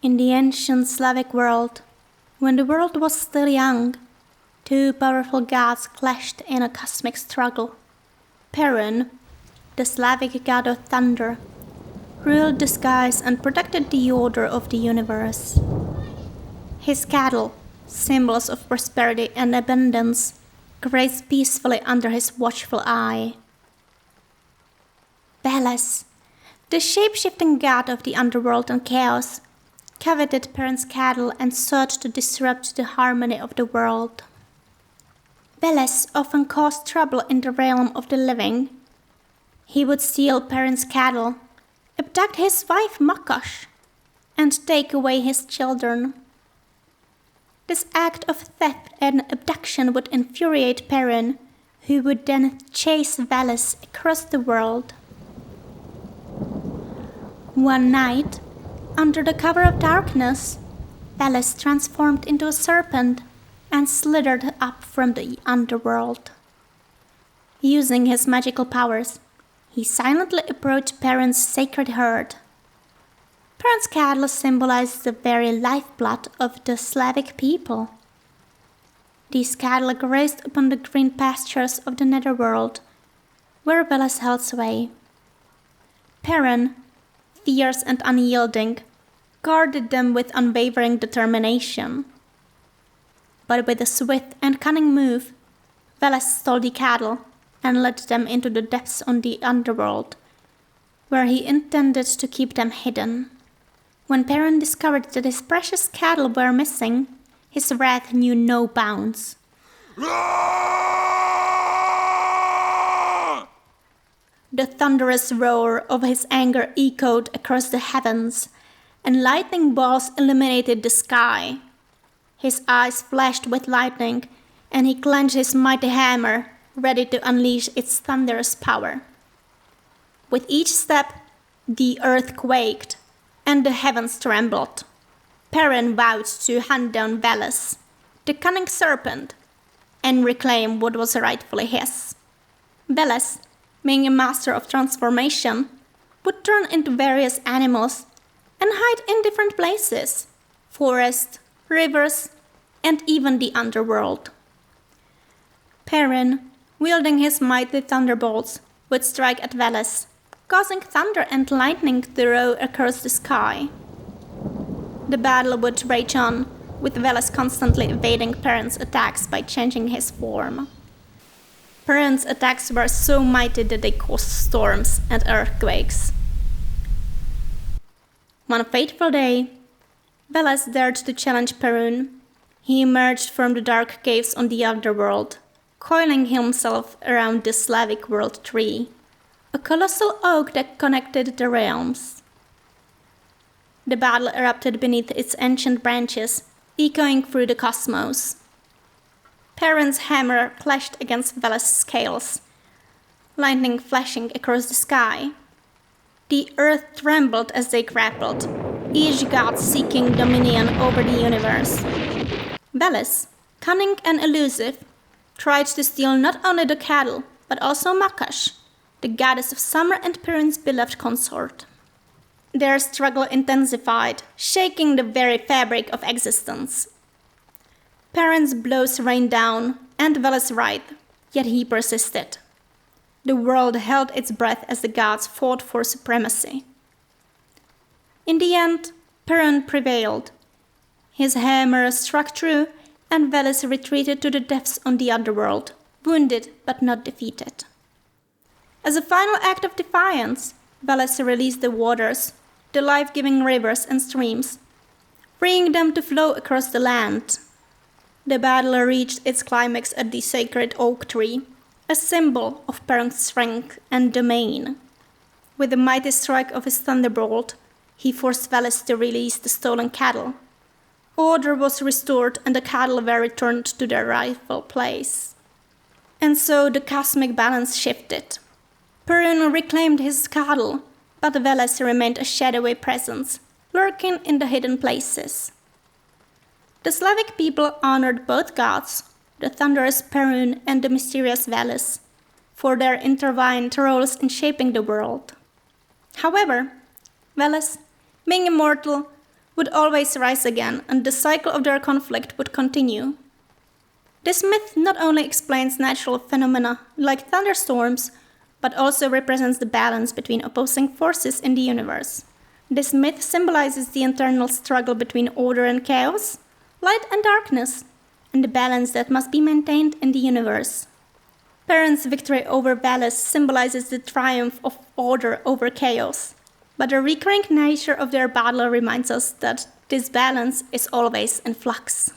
In the ancient Slavic world, when the world was still young, two powerful gods clashed in a cosmic struggle. Perun, the Slavic god of thunder, ruled the skies and protected the order of the universe. His cattle, symbols of prosperity and abundance, grazed peacefully under his watchful eye. Veles, the shape-shifting god of the underworld and chaos, coveted Perun's cattle and sought to disrupt the harmony of the world. Veles often caused trouble in the realm of the living. He would steal Perun's cattle, abduct his wife Makash, and take away his children. This act of theft and abduction would infuriate Perun, who would then chase Veles across the world. One night, under the cover of darkness, Veles transformed into a serpent and slithered up from the underworld. Using his magical powers, he silently approached Perun's sacred herd. Perun's cattle symbolizes the very lifeblood of the Slavic people. These cattle grazed upon the green pastures of the netherworld, where Veles held sway. Perun, fierce and unyielding, guarded them with unwavering determination. But with a swift and cunning move, Veles stole the cattle and led them into the depths of the underworld, where he intended to keep them hidden. When Perun discovered that his precious cattle were missing, his wrath knew no bounds. The thunderous roar of his anger echoed across the heavens, and lightning bolts illuminated the sky. His eyes flashed with lightning, and he clenched his mighty hammer, ready to unleash its thunderous power. With each step, the earth quaked, and the heavens trembled. Perun vowed to hunt down Veles, the cunning serpent, and reclaim what was rightfully his. Veles, being a master of transformation, would turn into various animals and hide in different places: forests, rivers, and even the underworld. Perun, wielding his mighty thunderbolts, would strike at Veles, causing thunder and lightning to roar across the sky. The battle would rage on, with Veles constantly evading Perun's attacks by changing his form. Perun's attacks were so mighty that they caused storms and earthquakes. One fateful day, Veles dared to challenge Perun. He emerged from the dark caves on the underworld, coiling himself around the Slavic world tree, a colossal oak that connected the realms. The battle erupted beneath its ancient branches, echoing through the cosmos. Perun's hammer clashed against Veles' scales, lightning flashing across the sky. The earth trembled as they grappled, each god seeking dominion over the universe. Veles, cunning and elusive, tried to steal not only the cattle, but also Makash, the goddess of summer and Perun's beloved consort. Their struggle intensified, shaking the very fabric of existence. Perun's blows rained down, and Veles writhed, yet he persisted. The world held its breath as the gods fought for supremacy. In the end, Perun prevailed. His hammer struck true, and Veles retreated to the depths on the underworld, wounded but not defeated. As a final act of defiance, Veles released the waters, the life-giving rivers and streams, freeing them to flow across the land. The battle reached its climax at the sacred oak tree, a symbol of Perun's strength and domain. With the mighty strike of his thunderbolt, he forced Veles to release the stolen cattle. Order was restored and the cattle were returned to their rightful place. And so the cosmic balance shifted. Perun reclaimed his cattle, but Veles remained a shadowy presence, lurking in the hidden places. The Slavic people honored both gods, the thunderous Perun and the mysterious Veles, for their intertwined roles in shaping the world. However, Veles, being immortal, would always rise again, and the cycle of their conflict would continue. This myth not only explains natural phenomena like thunderstorms, but also represents the balance between opposing forces in the universe. This myth symbolizes the internal struggle between order and chaos, light and darkness, and the balance that must be maintained in the universe. Perun's victory over Veles symbolizes the triumph of order over chaos, but the recurring nature of their battle reminds us that this balance is always in flux.